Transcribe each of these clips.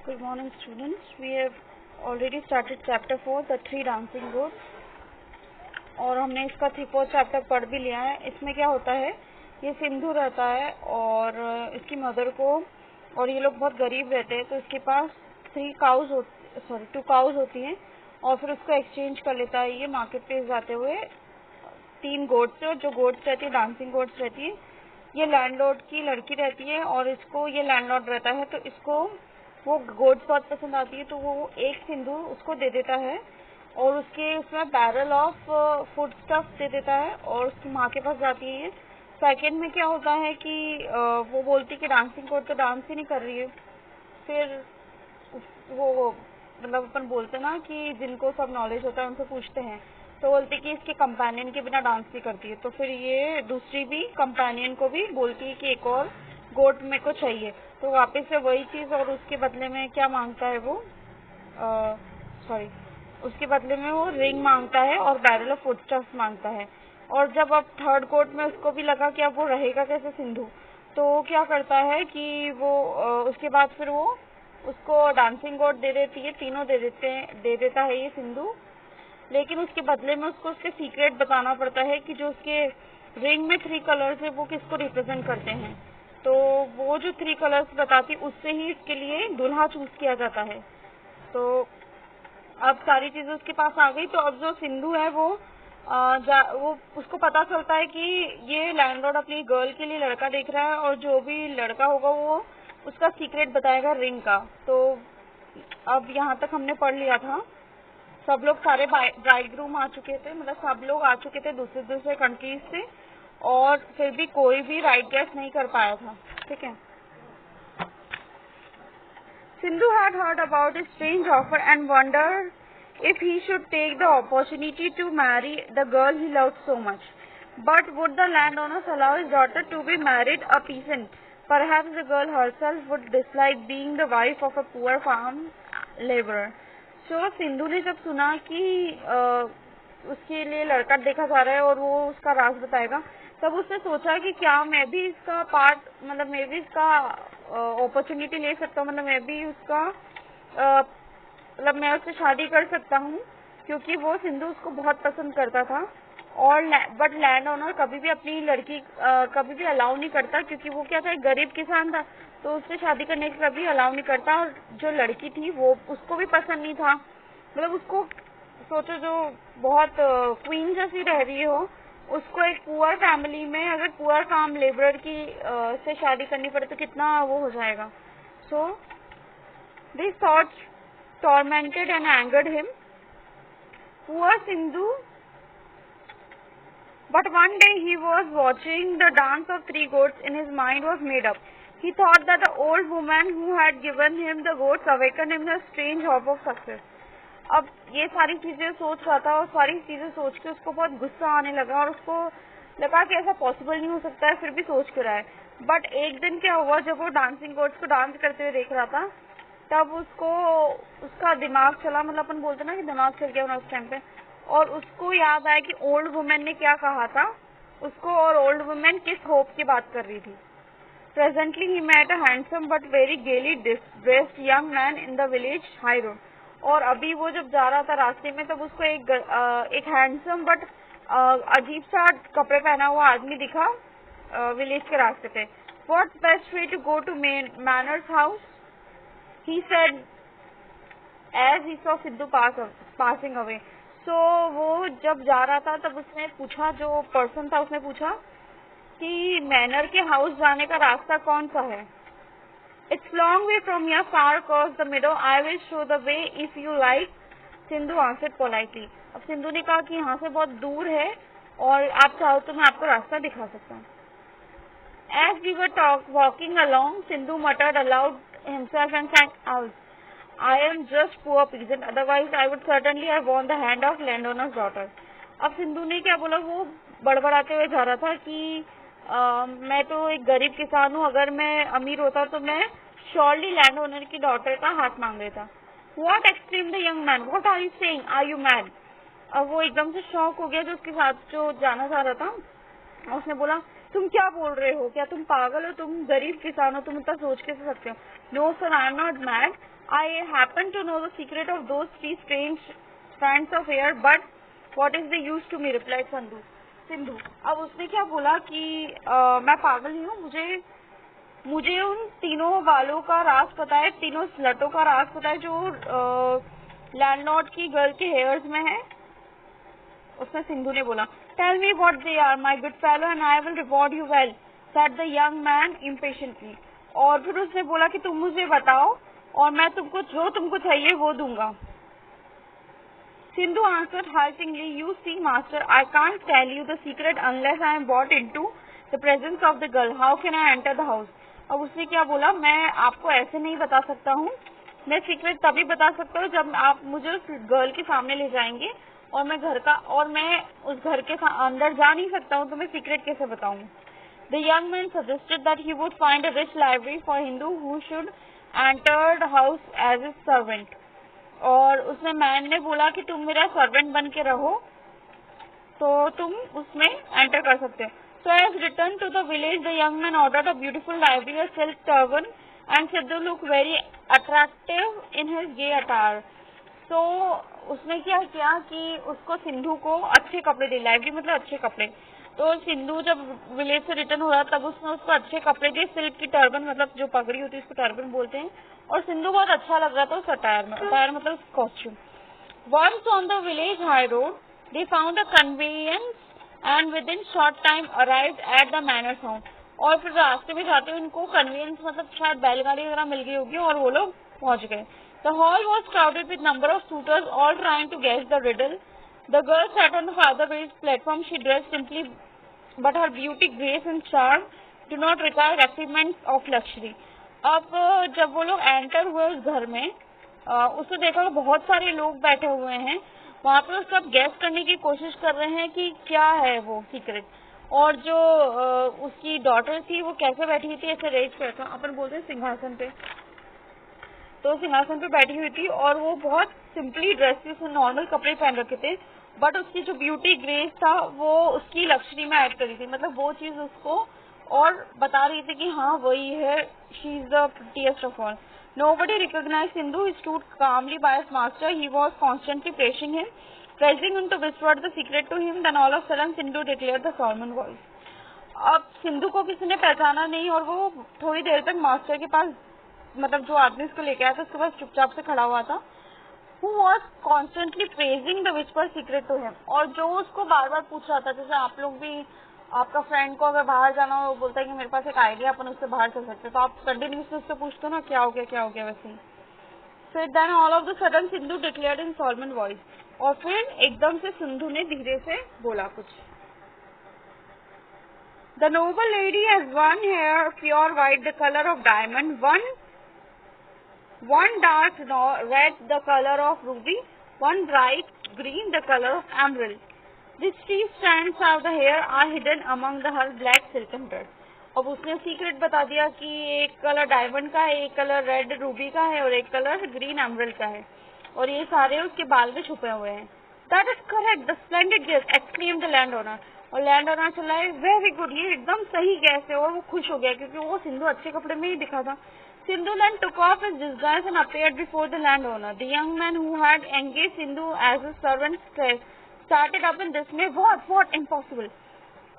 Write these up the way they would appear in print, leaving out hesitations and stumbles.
Good morning, students. We have already started chapter 4, the three dancing goats. और हमने इसका 3-4 chapter पढ़ भी लिया है। इसमें क्या होता है, ये सिंधु रहता है और इसकी मदर को, और ये लोग बहुत गरीब रहते हैं, तो इसके पास 2 काउज होती हैं और फिर उसको एक्सचेंज कर लेता है ये मार्केट प्लेस जाते हुए 3 गोट्स से। और जो गोट्स रहती है, डांसिंग गोट्स रहती है, ये लैंडलॉर्ड की लड़की रहती है और इसको ये लैंडलॉर्ड रहता है, तो इसको वो गोट्स बहुत पसंद आती है, तो वो एक सिंधु उसको दे देता है और उसमें बैरल ऑफ फूड स्टफ दे देता है और उसकी माँ के पास जाती है। सेकंड में क्या होता है कि वो बोलती कि डांसिंग गोट तो डांस ही नहीं कर रही है। फिर वो मतलब अपन बोलते ना कि जिनको सब नॉलेज होता है उनसे पूछते हैं, तो बोलती कि इसके कंपेनियन के बिना डांस नहीं करती है। तो फिर ये दूसरी भी कंपेनियन को भी बोलती है कि एक और गोट मेरे को चाहिए, तो वापस से वही चीज, और उसके बदले में क्या मांगता है वो, उसके बदले में वो रिंग मांगता है और बैरल ऑफ फूड स्टफ मांगता है। और जब अब थर्ड गोट में उसको भी लगा कि अब वो रहेगा कैसे सिंधु, तो वो क्या करता है कि वो उसके बाद फिर वो उसको डांसिंग गोट दे देती है, तीनों दे देता है ये सिंधु। लेकिन उसके बदले में उसको उसके सीक्रेट बताना पड़ता है कि जो उसके रिंग में 3 कलर्स है वो किसको रिप्रेजेंट करते हैं। तो वो जो 3 कलर्स बताती, उससे ही इसके लिए दूल्हा चूज किया जाता है। तो अब सारी चीजें उसके पास आ गई, तो अब जो सिंधु है वो उसको पता चलता है कि ये लैंडलॉर्ड अपनी गर्ल के लिए लड़का देख रहा है और जो भी लड़का होगा वो उसका सीक्रेट बताएगा रिंग का। तो अब यहाँ तक हमने पढ़ लिया था। सब लोग सारे ब्राइडग्रूम आ चुके थे, मतलब सब लोग आ चुके थे दूसरे कंट्रीज से, और फिर भी कोई भी राइट गैस नहीं कर पाया था। ठीक है। Sindhu had heard about his strange offer and wondered if he should take the opportunity to marry the girl he loved so much. But would the landowners allow his daughter to be married a peasant? Perhaps the girl herself would dislike being the wife of a poor farm laborer. So Sindhu ने जब सुना कि उसके लिए लड़का देखा जा रहा है और वो उसका राज बताएगा, तब उसने सोचा कि क्या मैं भी इसका पार्ट, मतलब मैं भी इसका अपॉर्चुनिटी ले सकता हूँ, मतलब मैं भी उसका मतलब मैं उससे शादी कर सकता हूँ, क्योंकि वो सिंधु उसको बहुत पसंद करता था। और बट लैंड ओनर कभी भी अपनी लड़की कभी भी अलाउ नहीं करता, क्योंकि वो क्या था, गरीब किसान था, तो उससे शादी करने के कभी अलाउ नहीं करता। और जो लड़की थी वो उसको भी पसंद नहीं था, मतलब उसको सोचो जो बहुत क्वीन जैसी रह रही हो, उसको एक पुअर फैमिली में अगर पुअर फार्म लेबरर की से शादी करनी पड़े तो कितना वो हो जाएगा। So this thoughts tormented and angered him. Poor Sindhu. But one day he was watching the dance of 3 goats and his mind was made up. He thought that the old woman who had given him the goats awakened him the strange hope of success. अब ये सारी चीजें सोच रहा था और सारी चीजें सोच के उसको बहुत गुस्सा आने लगा और उसको लगा कि ऐसा पॉसिबल नहीं हो सकता है, फिर भी सोच कर रहा है। बट एक दिन क्या हुआ, जब वो डांसिंग गोट्स को डांस करते हुए देख रहा था, तब उसको उसका दिमाग चला, मतलब अपन बोलते ना कि दिमाग चल गया उस टाइम पे, और उसको याद आया कि ओल्ड वुमेन ने क्या कहा था उसको, और ओल्ड वुमेन किस होप की बात कर रही थी। Presently he met a handsome but very gaily dressed young man in the village high road. और अभी वो जब जा रहा था रास्ते में, तब उसको एक हैंडसम बट अजीब सा कपड़े पहना हुआ आदमी दिखा विलेज के रास्ते पे। What best way to go to manor's house, he said as he saw Sidhu passing away. So वो जब जा रहा था तब उसने पूछा, जो पर्सन था उसने पूछा कि मैनर के हाउस जाने का रास्ता कौन सा है। It's long way from here, far across the meadow. I will show the way if you like. Sindhu answered politely. अब सिंधु ने कहा कि यहाँ से बहुत दूर है और आप चाहो तो मैं आपको रास्ता दिखा सकता हूँ। As we were walking along, Sindhu muttered aloud himself and sang out, I am just poor peasant, otherwise I would certainly have won the hand of landowner's daughter. अब सिंधु ने क्या बोला, वो बड़बड़ाते हुए जा रहा था कि मैं तो एक गरीब किसान हूँ, अगर मैं अमीर होता तो मैं श्योरली लैंड ओनर की डॉटर का हाथ मांग लेता। What exclaimed the young man, what are you saying, are you mad? अब वो एकदम से शॉक हो गया, जो उसके साथ जो जाना चाह रहा था। उसने बोला, तुम क्या बोल रहे हो, क्या तुम पागल हो, तुम गरीब किसान हो, तुम इतना सोच कैसे सकते हो। No sir, I am not mad, I happen to know the secret of those 3 strange strands of hair, but what is the use to me, replied Sindhu. अब उसने क्या बोला कि मैं पागल नहीं हूँ, मुझे उन तीनों बालों का राज पता है, तीनों स्लटों का राज पता है जो लैंडलॉर्ड की गर्ल के हेयर्स में है। उसने सिंधु ने बोला, tell me what they are my good fellow and I will reward you well, said the young man impatiently. और फिर उसने बोला कि तुम मुझे बताओ और मैं तुमको जो तुमको चाहिए वो दूंगा। Sindhu answered haltingly, you see master, I can't tell you the secret unless I am brought into the presence of the girl. How can I enter the house? अब उसने क्या बोला, मैं आपको ऐसे नहीं बता सकता हूँ, मैं सीक्रेट तभी बता सकता हूँ जब आप मुझे उस गर्ल के सामने ले जाएंगे और मैं उस घर के अंदर जा नहीं सकता हूँ, तो मैं सीक्रेट कैसे बताऊँ? The young man suggested that he would find a rich library for Hindu who should enter the house as his servant. और उसने मैन ने बोला कि तुम मेरा सर्वेंट बन के रहो तो तुम उसमें एंटर कर सकते हो। So as returned to the village, the young man ordered a beautiful library, a silk turban, and Sidhu looked very attractive in his gay attire. So उसने क्या किया कि उसको सिंधु को अच्छे कपड़े दिए, लाइब्रेरी मतलब अच्छे कपड़े। तो सिंधु जब विलेज से रिटर्न हो रहा तब उसने उसको अच्छे कपड़े दिए, सिल्क की टर्बन मतलब जो पगड़ी होती है उसको टर्बन बोलते हैं, और सिंधु बहुत अच्छा लग रहा था उस अटायर में, अटायर मतलब costume. Once on the village high road, they found a conveyance and within short time arrived at the manor house. और फिर रास्ते में जाते हुए उनको कन्वेंस मतलब शायद बैलगाड़ी वगैरह मिल गई होगी और वो लोग पहुंच गए। The hall was crowded with number of suitors all trying to guess the riddle. The girl sat on the farther village platform. She dressed simply, but her beauty, grace and charm do not require refinement of luxury. अब जब वो लोग enter हुए उस घर में, उसने देखा बहुत सारे लोग बैठे हुए हैं वहाँ पे, सब गैस करने की कोशिश कर रहे हैं कि क्या है वो सीक्रेट, और जो उसकी डॉटर थी वो कैसे बैठी थी, ऐसे रेज पे था, अपन बोलते हैं सिंहासन पे, तो सिंहासन पे बैठी हुई थी और वो बहुत सिंपली ड्रेस थी, उसने नॉर्मल कपड़े पहन रखे थे, बट उसकी जो ब्यूटी ग्रेस था वो उसकी लक्ष्मी में ऐड करी थी, मतलब वो चीज उसको और बता रही थी कि हाँ वही है, she is the prettiest of all. Nobody recognized Sindhu. He stood calmly by his master. He was constantly praising him, pressing him to whisper the secret to him. Then all of a sudden Sindhu declared the solemn voice. अब सिंधु को किसी ने पहचाना नहीं और वो थोड़ी देर तक मास्टर के पास, मतलब जो आदमी उसको लेके आया था उसके पास चुपचाप से खड़ा हुआ था, who was constantly praising the whisper secret to him, और जो उसको बार बार पूछ रहा था, जैसे आप लोग भी आपका फ्रेंड को अगर बाहर जाना हो, वो बोलता है कि मेरे पास एक आइडिया, अपन उससे बाहर चल सकते हैं, तो आप कंटिन्यूसली उससे पूछते हो ना क्या हो गया वैसे ही। फिर then all of the sudden Sindhu declared in solemn voice, और फिर एकदम से सिंधु ने धीरे से बोला कुछ। The noble lady has one hair pure white the colour of diamond, one dark red the colour of ruby, one bright green the colour of emerald. These 3 strands of the hair are hidden among the her black silken thread. अब उसने secret बता दिया कि एक colour diamond का है, एक colour red Ruby का है और एक कलर ग्रीन एमरल्ड का है, और ये सारे उसके बाल में छुपे हुए हैं। That is correct, the splendid guess, exclaimed the landowner. और लैंडओनर चिल्लाए, वेरी गुड, ये एकदम सही गैस है, और वो खुश हो गया क्योंकि वो सिंधु अच्छे कपड़े में ही दिखा था। Sindhu then took off his disguise and appeared before the landowner. The young man who had engaged Sindhu as his servant started up in dismay. What impossible.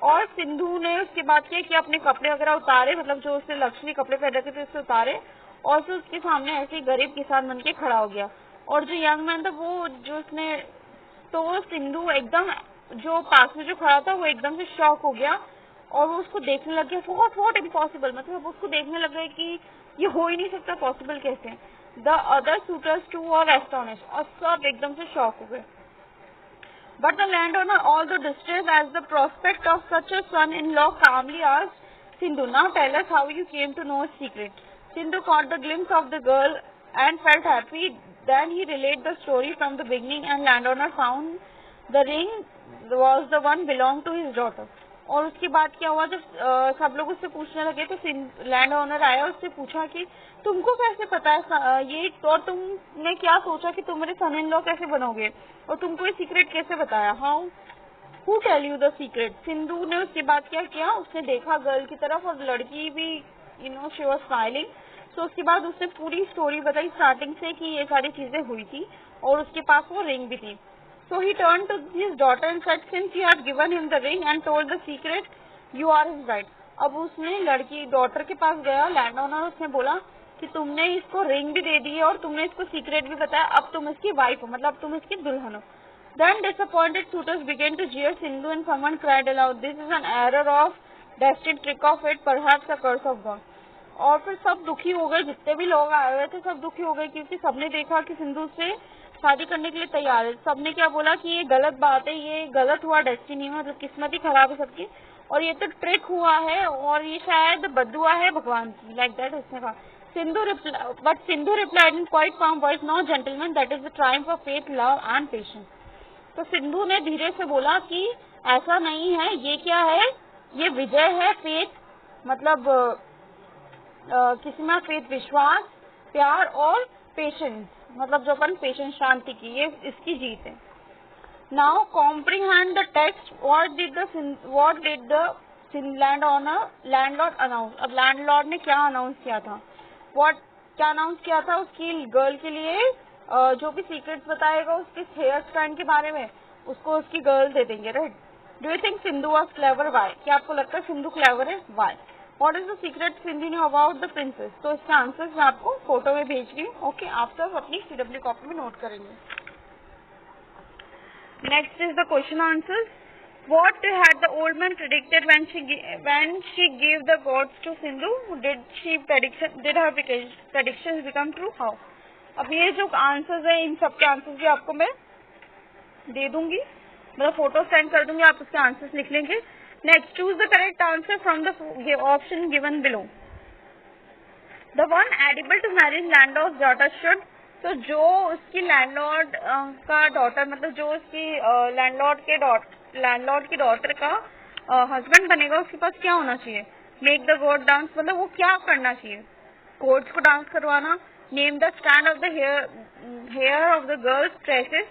और सिंधु ने उसके बाद किया कि अपने कपड़े वगैरह उतारे, मतलब जो उसने लक्ष्मी कपड़े पहन रखे थे उससे उतारे, और फिर उसके सामने ऐसे गरीब किसान बन के खड़ा हो गया। और जो यंग मैन था वो जो उसने, तो सिंधु एकदम जो पास में जो खड़ा था वो एकदम से शॉक हो गया और वो उसको देखने लग गया। व्हाट इम्पॉसिबल, मतलब उसको देखने लग गए कि ये हो ही नहीं सकता, पॉसिबल कैसे। The other suitors too were astonished, और सब एकदम से शॉक हो गए। But the landowner, although distressed at the prospect of such a son-in-law, calmly asked Sindhu, now tell us how you came to know his secret. Sindhu caught the glimpse of the girl and felt happy. Then he related the story from the beginning, and landowner found the ring was the one belonged to his daughter. और उसके बाद क्या हुआ, जब सब लोग उससे पूछने लगे तो लैंड ओनर आया, उससे पूछा कि तुमको कैसे पता है ये, तो तुमने क्या सोचा कि तुम मेरे सन इन लॉ कैसे बनोगे और तुमको ये सीक्रेट कैसे बताया, how who tell you the secret. Sindhu ने उसके बाद क्या किया, उसने देखा गर्ल की तरफ और लड़की भी शी वाज स्माइलिंग, तो उसके बाद उसने पूरी स्टोरी बताई स्टार्टिंग से कि ये सारी चीजें हुई थी और उसके पास वो रिंग भी थी. So he turned to his daughter and said, since you have given him the ring and told the secret, you are his bride. अब उसने लड़की डॉटर के पास गया लैंड ओनर, उसने बोला कि तुमने इसको रिंग भी दे दी है और तुमने इसको सीक्रेट भी बताया, अब तुम इसकी वाइफ हो, मतलब तुम इसकी दुल्हन हो. Then disappointed suitors began to jeer Sindhu and someone cried aloud, this is an error of destined, trick of fate, perhaps a curse of God. और फिर सब दुखी हो गए, जितने भी लोग आए हुए थे सब दुखी हो गए क्योंकि सबने देखा कि सिंधु से शादी करने के लिए तैयार है. सबने क्या बोला कि ये गलत बात है, ये गलत हुआ डेस्टिनी में, मतलब किस्मत ही खराब है सबकी, और ये तो ट्रिक हुआ है और ये शायद बद्दुआ है भगवान की, लाइक दैट उसने कहा. Sindhu replied in quite calm voice, no gentlemen, that is the triumph of faith, love and patience. तो सिंधु ने धीरे से बोला कि ऐसा नहीं है, ये क्या है, ये विजय है, फेथ मतलब किसी में फेथ विश्वास, प्यार और पेशेंस, मतलब जो अपन पेशेंस शांति की, ये इसकी जीत है. Now comprehend the text. What did the landlord announce. अब लैंडलॉर्ड ने क्या अनाउंस किया था, क्या अनाउंस किया था उसकी गर्ल के लिए, जो भी सीक्रेट्स बताएगा उसके हेयर स्टाइल के बारे में, उसको उसकी गर्ल दे देंगे, right. Do you think Sindhu was clever? Why. क्या आपको लगता है सिंधु क्लेवर है? Why. What is the secret Sindhu knew about the princess? तो इसके आंसर्स मैं आपको फोटो में भेज रही हूँ. ओके, आप सब अपनी CW कॉपी में नोट करेंगे. Next is the question answer. What had the old man predicted when she gave the gods to Sindhu? Did her predictions become true? How? अब ये जो आंसर्स है इन सब के आंसर्स भी आपको मैं दे दूंगी, मतलब फोटो सेंड कर दूंगी, आप उसके आंसर्स लिख लेंगे. Next, choose the correct answer from the option given below. The one edible to marry landlord's daughter should. तो जो उसकी लैंडलॉर्ड का डॉटर, मतलब जो उसकी लैंडलॉर्ड की डॉटर का हस्बैंड बनेगा, उसके पास क्या होना चाहिए? मेक द गोड डांस, मतलब वो क्या करना चाहिए? गोड्स को डांस करवाना. Name the strand of the hair of the girl's tresses,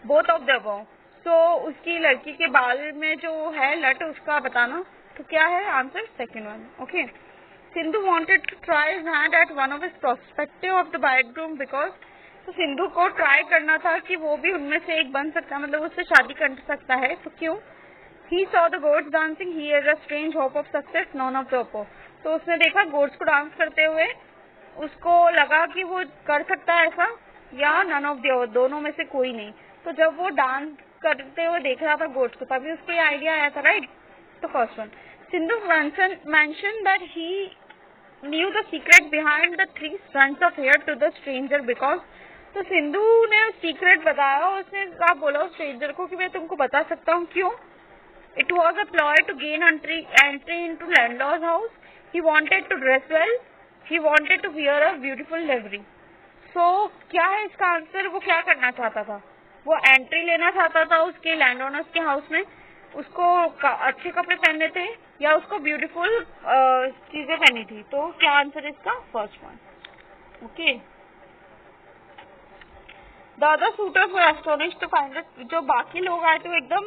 both of the above. तो उसकी लड़की के बाल में जो है लट, उसका बताना. तो क्या है answer? Second one. Okay. Sindhu wanted to try his hand at one of his prospective of the bridegroom because. तो सिंधु को ट्राई करना था कि वो भी उनमें से एक बन सकता है, मतलब उससे शादी कर सकता है. तो क्यों? He saw the gods dancing, he has a strange hope of success, none of the above. तो उसने देखा गोड्स को डांस करते हुए, उसको लगा कि वो कर सकता है ऐसा, या नन ऑफ द अबव, दोनों में से कोई नहीं. तो जब वो डांस करते हुए देख रहा था गोड्स को, तभी उसको ये आइडिया आया था, राइट. तो first one, Sindhu mention that he new the secret behind the 3 strands of hair to the stranger because. तो सिंधु ने सीक्रेट बताया, उसने क्या बोला उस स्ट्रेंजर को कि मैं तुमको बता सकता हूँ. क्यों? It was a ploy to gain entry in to landlord house. He wanted to dress well, he wanted to wear a beautiful livery. So क्या है इसका आंसर? वो क्या करना चाहता था? वो एंट्री लेना चाहता था उसके लैंड ओनर्स के हाउस में, उसको अच्छे कपड़े पहनने थे या उसको ब्यूटीफुल चीजें पहनी थी. तो क्या आंसर इसका? First one. Okay. The other suitors were astonished to find that. जो बाकी लोग आए थे वो एकदम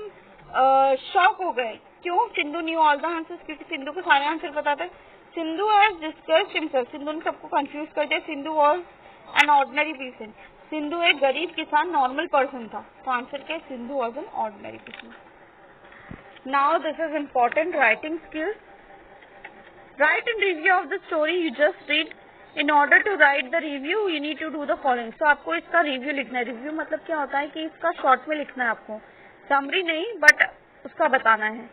शॉक हो गए. क्यों? Sindhu knew all the answers, क्योंकि सिंधु को सारे आंसर पता थे. Sindhu has discussed himself. Sindhu ने सबको कंफ्यूज कर दिया. Sindhu was an ordinary person. Sindhu एक गरीब किसान नॉर्मल पर्सन था. तो आंसर क्या है? Sindhu was an ordinary person. Now this is important writing skills. Right in review of the story you just read. In order to write the review, you need to do the following. So आपको इसका review लिखना है. Review मतलब क्या होता है कि इसका शॉर्ट में लिखना है आपको, समरी नहीं, बट उसका बताना है.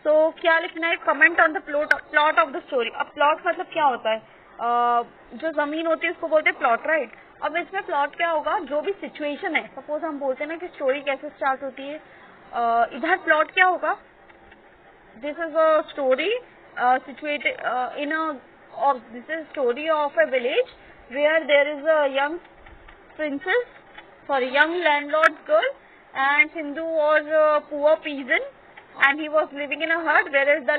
So क्या लिखना है? Comment on the plot of the story. अब प्लॉट मतलब क्या होता है? जो जमीन होती है उसको बोलते हैं प्लॉट, राइट. अब इसमें प्लॉट क्या होगा? जो भी सिचुएशन है, सपोज हम बोलते हैं ना कि स्टोरी कैसे स्टार्ट होती है, इधर प्लॉट क्या होगा? This is a story situated in a this is story of a village where there is a young landlord girl, and Sindhu was a poor peasant and he was living in a hut, whereas the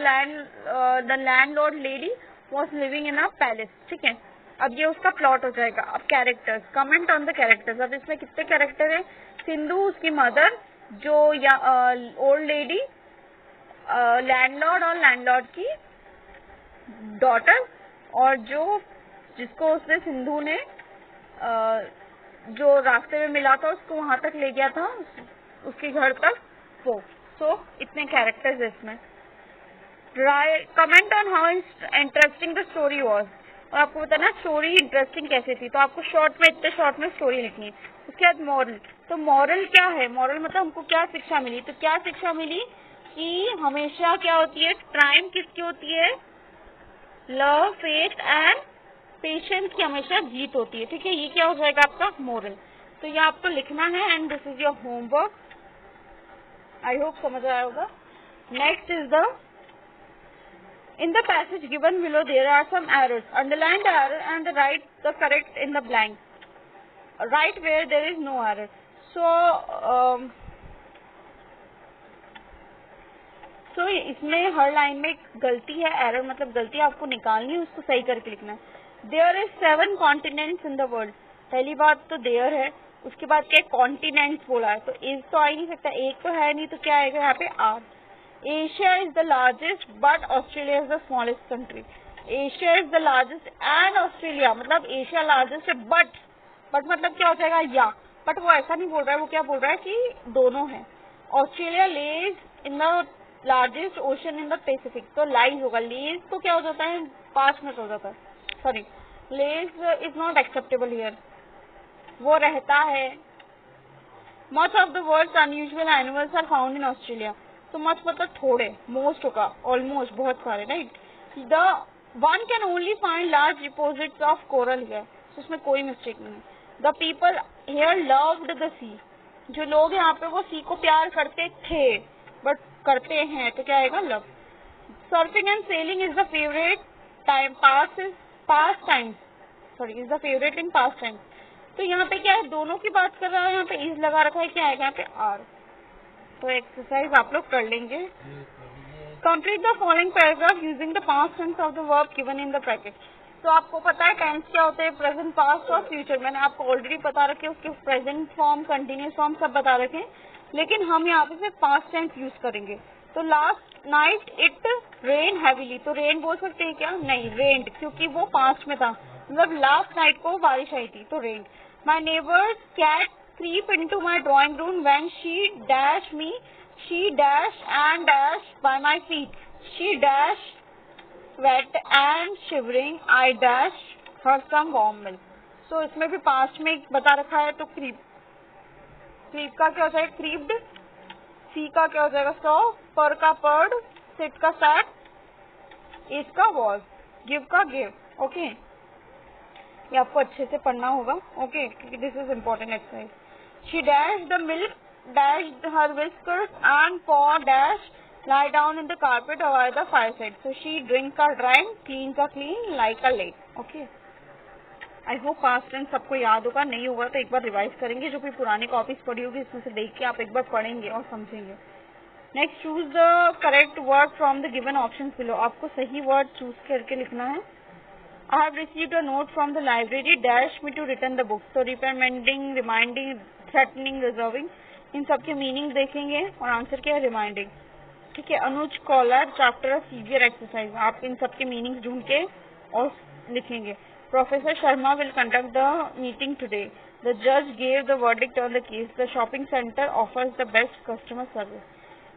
landlord lady was living in a palace. ठीक है. अब ये उसका plot हो जाएगा. अब characters, comment on the characters. अब इसमें कितने कैरेक्टर है? सिंधु, उसकी मदर, जो ओल्ड लेडी, लैंडलॉर्ड और लैंडलॉर्ड की डॉटर, और जो जिसको उसने सिंधु ने जो रास्ते में मिला था उसको वहां तक ले गया था, उसके घर तक वो। सो इतने कैरेक्टर्स है इसमें। Comment on how interesting the story was. और आपको बताना स्टोरी इंटरेस्टिंग कैसे थी, तो आपको इतने शॉर्ट में स्टोरी लिखनी है। उसके बाद मॉरल, तो मॉरल क्या है, मॉरल मतलब हमको क्या शिक्षा मिली, तो क्या शिक्षा मिली कि हमेशा क्या होती है, ट्राइम किसकी होती है, लव, फेथ एंड पेशेंस की हमेशा जीत होती है। ठीक है, ये क्या हो जाएगा आपका मॉरल। तो ये आपको लिखना है and this is your homework. I hope समझ आया होगा। Next is the in the passage given below there are some errors. Underline the error and write the correct in the blank. Write where there is no error. So इसमें हर line में एक गलती है, error मतलब गलती आपको निकालनी है, उसको सही करके लिखना है। There is 7 continents in the world. पहली बात तो there है, उसके बाद क्या कॉन्टिनेंट्स बोला है, तो इज तो आ ही नहीं सकता, एक तो है नहीं, तो क्या आएगा यहाँ पे are. Asia is the largest but Australia is the smallest country. Asia is the largest and Australia मतलब एशिया लार्जेस्ट है बट मतलब क्या हो जाएगा या, बट वो ऐसा नहीं बोल रहा है, वो क्या बोल रहा है कि दोनों है। Australia lies in the largest ocean in the Pacific, तो लाइज होगा, लेज तो क्या हो जाता है, 5 मिनट हो जाता है, sorry laze is not acceptable here, वो रहता है। Much of the world's unusual animals are found in Australia, तो मच मतलब थोड़े, मोस्ट होगा ऑलमोस्ट बहुत सारे, right. The one can only find large deposits of coral here, तो उसमें कोई मिस्टेक नहीं है। The people here loved the sea, जो लोग यहाँ पे वो सी को प्यार करते थे बट करते हैं, तो क्या आएगा love. Surfing and selling is the favourite time pass time, sorry is the favourite in pass time, तो यहाँ पे क्या है, दोनों की बात कर रहा है, यहाँ पे इज लगा रखा है, क्या आएगा यहाँ पे आर। तो एक्सरसाइज आप लोग कर लेंगे। Complete the following paragraph using the past tense of the verb given in the bracket. तो आपको पता है टेंस क्या होते हैं, प्रेजेंट, पास्ट और फ्यूचर, मैंने आपको ऑलरेडी बता रखे, उसके प्रेजेंट फॉर्म, कंटिन्यूस फॉर्म सब बता रखे, लेकिन हम यहाँ पे सिर्फ पास्ट टेंस यूज करेंगे। तो last night it rain heavily, तो रेन बोल सकते हैं क्या, नहीं रेन्ड, क्योंकि वो पास्ट में था, मतलब लास्ट नाइट को बारिश आई थी, तो rain. My neighbour's cat creep into my drawing room when she dash me, she dash and dash by my feet, she dash wet and shivering, I dash her some warm milk। so इसमें भी past में बता रखा है, तो creep का क्या हो जाएगा creeped, सी का क्या हो जाएगा सॉ, पर का पर्ड, सिट का सैट, इज का वॉज, गिव का गिव। ओके, ये आपको अच्छे से पढ़ना होगा, ओके, क्योंकि this is important exercise. She dashed the milk, dashed her whiskers and paw dash lie down in the carpet over the fireside. So she drinks a drink, cleans a clean, like a lake. Okay. I hope past tense सबको याद होगा, नहीं होगा तो एक बार revise करेंगे, जो भी पुरानी कॉपीज पढ़ी होगी इसमें से देख के आप एक बार पढ़ेंगे और समझेंगे। Next, choose the correct word from the given option below. आपको सही वर्ड चूज करके लिखना है। I have received a note from the library, dash me to return the book. So reprimanding, reminding, threatening, reserving, इन सब के meaning देखेंगे और answer क्या है रिमाइंडिंग। ठीक है, Anuj collar after severe exercise, आप इन सब के मीनिंग ढूंढ के और लिखेंगे। Professor Sharma will conduct the meeting today, the जज gave the verdict on the case, the shopping centre offers the best customer service.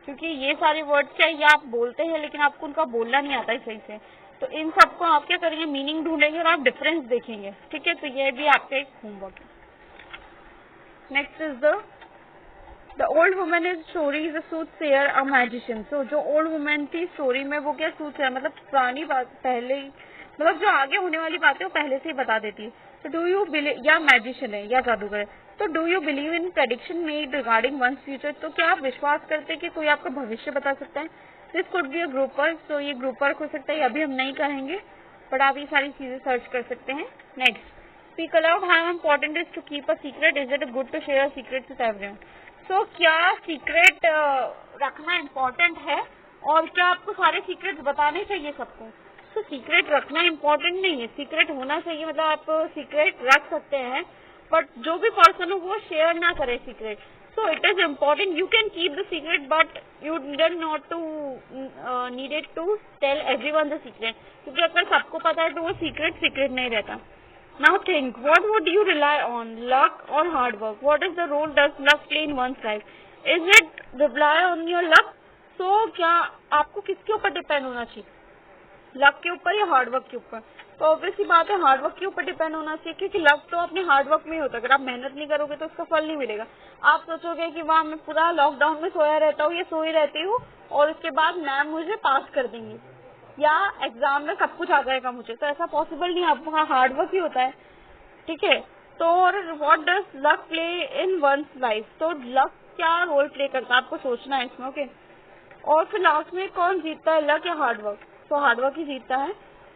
क्योंकि ये सारे वर्ड क्या ये आप बोलते हैं लेकिन आपको उनका बोलना नहीं आता है सही से, तो इन सबको आप क्या करेंगे, मीनिंग ढूंढेंगे और आप डिफरेंस देखेंगे। ठीक है, तो ये भी आपका एक होमवर्क है। Next is the old women is story is a soothsayer a magician. So जो ओल्ड वुमेन थी स्टोरी में वो क्या सूथसेयर मतलब पुरानी बात, पहले ही मतलब जो आगे होने वाली बातें वो पहले से ही बता देती है। तो डू यू बिलीव, या मैजिशियन है या जादूगर है, तो do you believe in prediction made regarding one's future, तो क्या आप विश्वास करते हैं कि कोई आपका भविष्य बता सकता है। This could be a group work, तो ये ग्रुप वर्क हो सकता है, अभी हम नहीं कहेंगे बट आप ये सारी चीजें सर्च कर सकते हैं। Next, speak aloud, how important is to keep a secret, is it good to share secret with everyone. So क्या सीक्रेट रखना इम्पोर्टेंट है और क्या आपको सारे सीक्रेट्स बताने चाहिए सबको। तो सीक्रेट रखना इम्पोर्टेंट नहीं है, सीक्रेट होना चाहिए, मतलब आप सीक्रेट रख सकते हैं बट जो भी पर्सन हो वो शेयर ना करे secret. So it is important. You can keep the secret, but you needed to tell everyone the secret. क्योंकि अगर सबको पता है तो वो secret नहीं रहता. Now think, what would you rely on, luck or hard work? What is the role does luck play in one's life? Is it rely on your luck? So क्या आपको किसके ऊपर डिपेंड होना चाहिए, लक के ऊपर या हार्ड वर्क के ऊपर? तो ऑब्वियसली बात है हार्ड वर्क के ऊपर डिपेंड होना चाहिए, क्योंकि लक तो अपने हार्ड वर्क में ही होता है. अगर आप मेहनत नहीं करोगे तो उसका फल नहीं मिलेगा. आप सोचोगे कि वाह मैं पूरा लॉकडाउन में सोया रहता हूँ या सोई रहती हूँ और उसके बाद मैम मुझे पास कर देंगे या एग्जाम में सब कुछ आ जाएगा मुझे, तो ऐसा पॉसिबल नहीं. आपका हार्ड वर्क ही होता है. ठीक है. तो what does luck play in one's life? तो लक क्या रोल प्ले करता है आपको सोचना है इसमें. ओके. और फिर लास्ट में कौन जीतता है, लक या हार्ड वर्क? तो हार्ड वर्क ही जीतता है.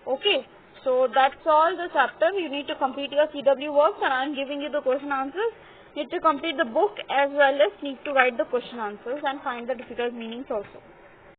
Okay. So that's all the chapter. You need to complete your CW works and I am giving you the question answers. You need to complete the book as well as need to write the question answers and find the difficult meanings also.